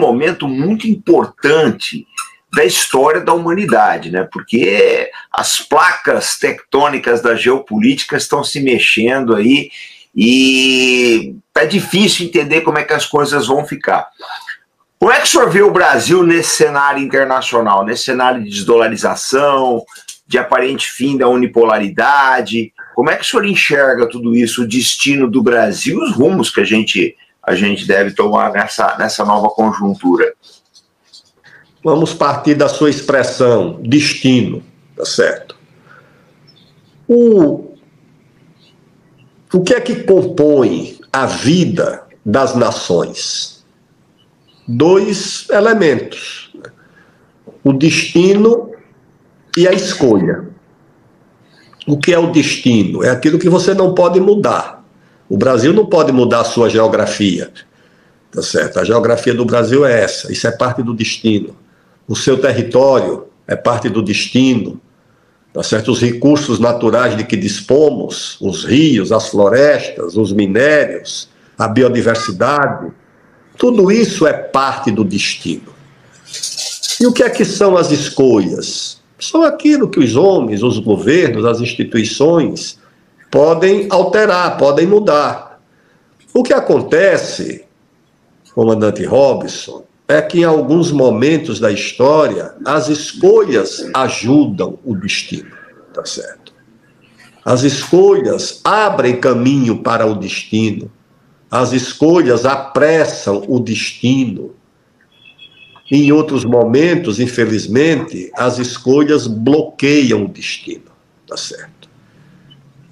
momento muito importante da história da humanidade, né? Porque as placas tectônicas da geopolítica estão se mexendo aí e tá difícil entender como é que as coisas vão ficar. Como é que o senhor vê o Brasil nesse cenário internacional, nesse cenário de desdolarização, de aparente fim da unipolaridade? Como é que o senhor enxerga tudo isso, o destino do Brasil, os rumos que a gente deve tomar nessa nova conjuntura? Vamos partir da sua expressão, destino, tá certo? O que é que compõe a vida das nações? Dois elementos: o destino e a escolha. O que é o destino? É aquilo que você não pode mudar. O Brasil não pode mudar a sua geografia, tá certo? A geografia do Brasil é essa, isso é parte do destino. O seu território é parte do destino, tá certo? Os recursos naturais de que dispomos, os rios, as florestas, os minérios, a biodiversidade, tudo isso é parte do destino. E o que é que são as escolhas? São aquilo que os homens, os governos, as instituições podem alterar, podem mudar. O que acontece, comandante Robson, é que em alguns momentos da história as escolhas ajudam o destino, tá certo? As escolhas abrem caminho para o destino, as escolhas apressam o destino. Em outros momentos, infelizmente, as escolhas bloqueiam o destino, tá certo?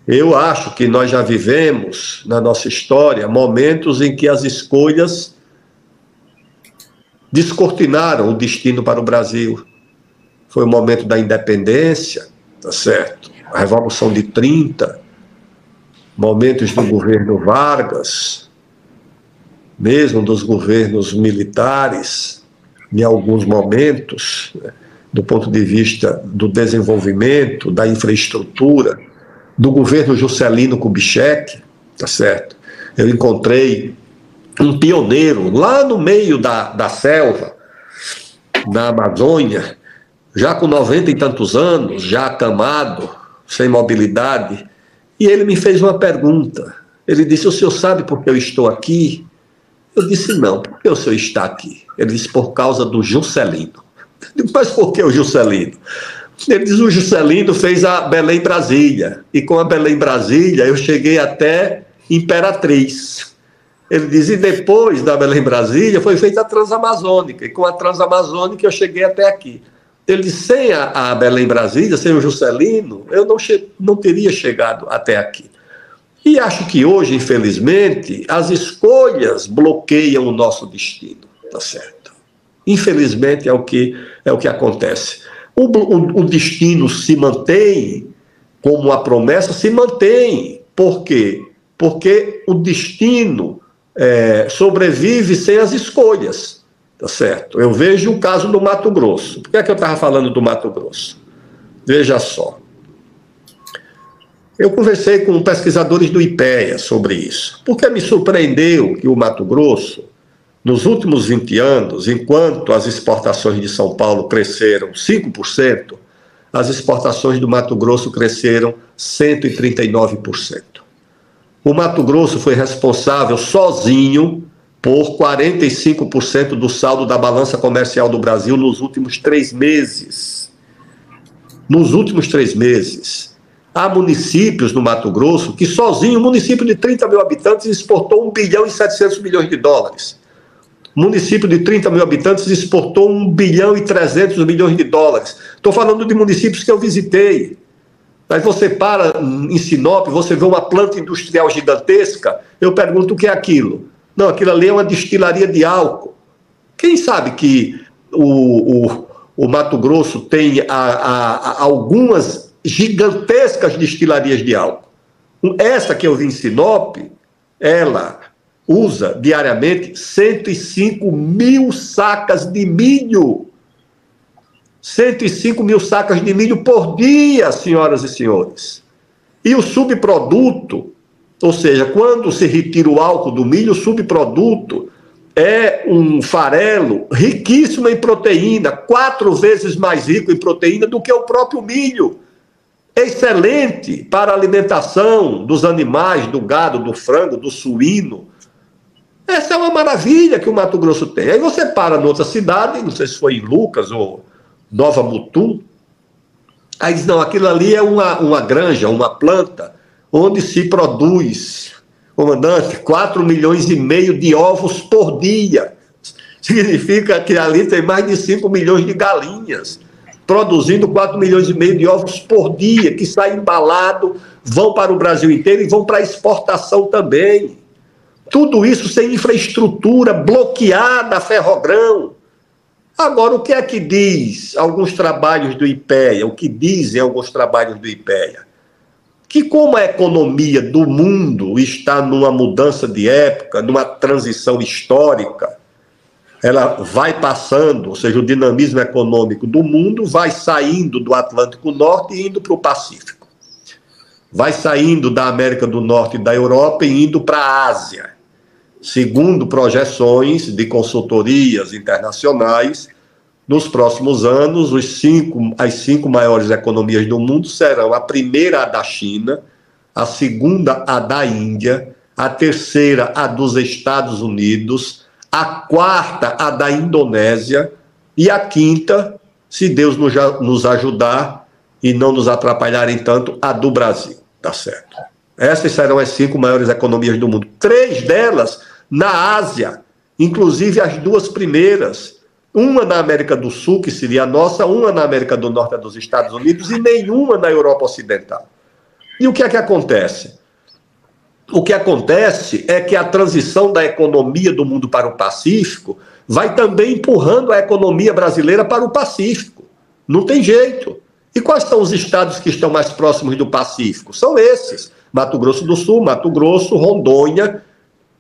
Eu acho que nós já vivemos na nossa história momentos em que as escolhas descortinaram o destino para o Brasil. Foi o momento da independência, tá certo? A Revolução de 30, momentos do governo Vargas, mesmo dos governos militares, em alguns momentos, do ponto de vista do desenvolvimento, da infraestrutura, do governo Juscelino Kubitschek, tá certo? Eu encontrei um pioneiro lá no meio da selva, na Amazônia, já com 90 e tantos anos, já acamado, sem mobilidade, e ele me fez uma pergunta. Ele disse: o senhor sabe por que eu estou aqui? Eu disse: não, por que o senhor está aqui? Ele disse: por causa do Juscelino. Eu disse: mas por que o Juscelino? Ele diz: o Juscelino fez a Belém Brasília, e com a Belém Brasília eu cheguei até Imperatriz. Ele diz: e depois da Belém Brasília foi feita a Transamazônica, e com a Transamazônica eu cheguei até aqui. Ele diz: sem a Belém Brasília, sem o Juscelino, eu não teria chegado até aqui. E acho que hoje, infelizmente, as escolhas bloqueiam o nosso destino, tá certo? Infelizmente é o que acontece. O destino se mantém, como a promessa se mantém. Por quê? Porque o destino sobrevive sem as escolhas, tá certo? Eu vejo o caso do Mato Grosso. Por que é que eu estava falando do Mato Grosso? Veja só. Eu conversei com pesquisadores do IPEA sobre isso, porque me surpreendeu que o Mato Grosso, nos últimos 20 anos, enquanto as exportações de São Paulo cresceram 5%, as exportações do Mato Grosso cresceram 139%. O Mato Grosso foi responsável sozinho por 45% do saldo da balança comercial do Brasil nos últimos 3 meses. Nos últimos 3 meses. Há municípios no Mato Grosso que sozinho, um município de 30 mil habitantes, exportou 1 bilhão e 700 milhões de dólares. Município de 30 mil habitantes exportou 1 bilhão e 300 milhões de dólares. Estou falando de municípios que eu visitei. Aí você para em Sinop, você vê uma planta industrial gigantesca, eu pergunto o que é aquilo. Não, aquilo ali é uma destilaria de álcool. Quem sabe que o Mato Grosso tem algumas gigantescas destilarias de álcool. Essa que eu vi em Sinop, ela usa diariamente 105 mil sacas de milho. 105 mil sacas de milho por dia, senhoras e senhores. E o subproduto, ou seja, quando se retira o álcool do milho, o subproduto é um farelo riquíssimo em proteína, 4 vezes mais rico em proteína do que o próprio milho. Excelente para a alimentação dos animais, do gado, do frango, do suíno. Essa é uma maravilha que o Mato Grosso tem. Aí você para em outra cidade, não sei se foi em Lucas ou Nova Mutum, aí diz, não, aquilo ali é uma granja, uma planta, onde se produz, comandante, 4,5 milhões de ovos por dia. Significa que ali tem mais de 5 milhões de galinhas, produzindo 4,5 milhões de ovos por dia, que saem embalados, vão para o Brasil inteiro e vão para a exportação também. Tudo isso sem infraestrutura, bloqueada a Ferrogrão. Agora, o que é que diz alguns trabalhos do IPEA, o que dizem alguns trabalhos do IPEA? Que como a economia do mundo está numa mudança de época, numa transição histórica, ela vai passando, ou seja, o dinamismo econômico do mundo vai saindo do Atlântico Norte e indo para o Pacífico. Vai saindo da América do Norte e da Europa e indo para a Ásia. Segundo projeções de consultorias internacionais, nos próximos anos, as 5 maiores economias do mundo serão a primeira a da China, a segunda a da Índia, a terceira a dos Estados Unidos, a quarta a da Indonésia e a quinta, se Deus nos ajudar e não nos atrapalharem tanto, a do Brasil. Tá certo? Essas serão as 5 maiores economias do mundo. 3 delas na Ásia, inclusive as 2 primeiras. Uma na América do Sul, que seria a nossa, uma na América do Norte, dos Estados Unidos, e nenhuma na Europa Ocidental. E o que é que acontece? O que acontece é que a transição da economia do mundo para o Pacífico vai também empurrando a economia brasileira para o Pacífico. Não tem jeito. E quais são os estados que estão mais próximos do Pacífico? São esses: Mato Grosso do Sul, Mato Grosso, Rondônia,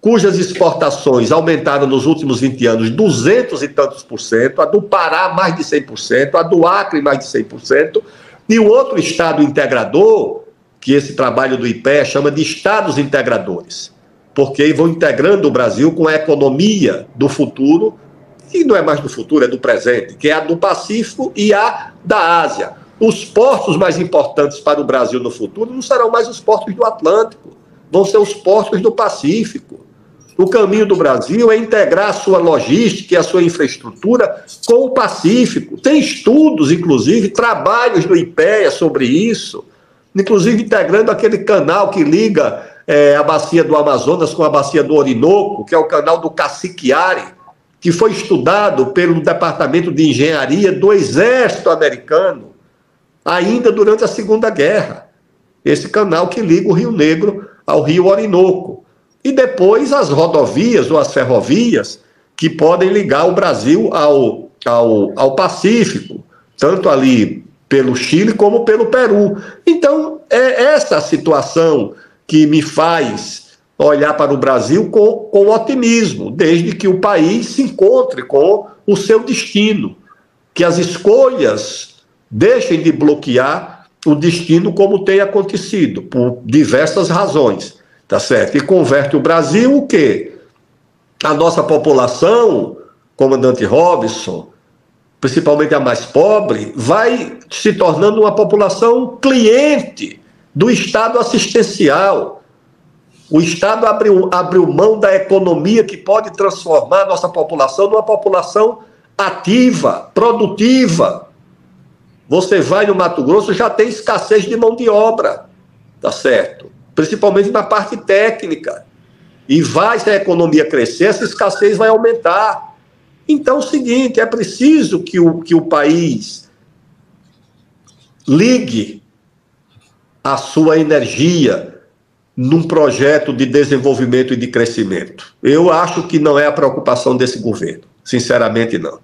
cujas exportações aumentaram nos últimos 20 anos 200 e tantos por cento, a do Pará mais de 100%, a do Acre mais de 100%, e o outro estado integrador, que esse trabalho do IPEA chama de estados integradores, porque vão integrando o Brasil com a economia do futuro, que não é mais do futuro, é do presente, que é a do Pacífico e a da Ásia. Os portos mais importantes para o Brasil no futuro não serão mais os portos do Atlântico, vão ser os portos do Pacífico. O caminho do Brasil é integrar a sua logística e a sua infraestrutura com o Pacífico. Tem estudos, inclusive, trabalhos do IPEA sobre isso, inclusive integrando aquele canal que liga a bacia do Amazonas com a bacia do Orinoco, que é o canal do Cassiquiare, que foi estudado pelo Departamento de Engenharia do Exército Americano, ainda durante a Segunda Guerra. Esse canal que liga o Rio Negro ao Rio Orinoco. E depois as rodovias ou as ferrovias que podem ligar o Brasil ao Pacífico, tanto ali pelo Chile como pelo Peru. Então, é essa a situação que me faz olhar para o Brasil com otimismo, desde que o país se encontre com o seu destino, que as escolhas deixem de bloquear o destino como tem acontecido, por diversas razões. Tá certo? E converte o Brasil o quê? A nossa população, comandante Robson, principalmente a mais pobre, vai se tornando uma população cliente do Estado assistencial. O Estado abriu mão da economia que pode transformar a nossa população numa população ativa, produtiva. Você vai no Mato Grosso, já tem escassez de mão de obra, tá certo? Principalmente na parte técnica. E se a economia crescer, essa escassez vai aumentar. Então é o seguinte, é preciso que o país ligue a sua energia num projeto de desenvolvimento e de crescimento. Eu acho que não é a preocupação desse governo, sinceramente não.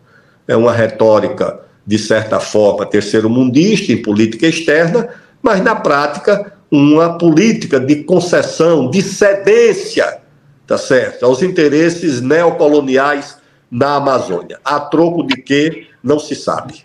É uma retórica, de certa forma, terceiro-mundista em política externa, mas na prática uma política de concessão, de cedência, tá certo, aos interesses neocoloniais na Amazônia. A troco de quê? Não se sabe.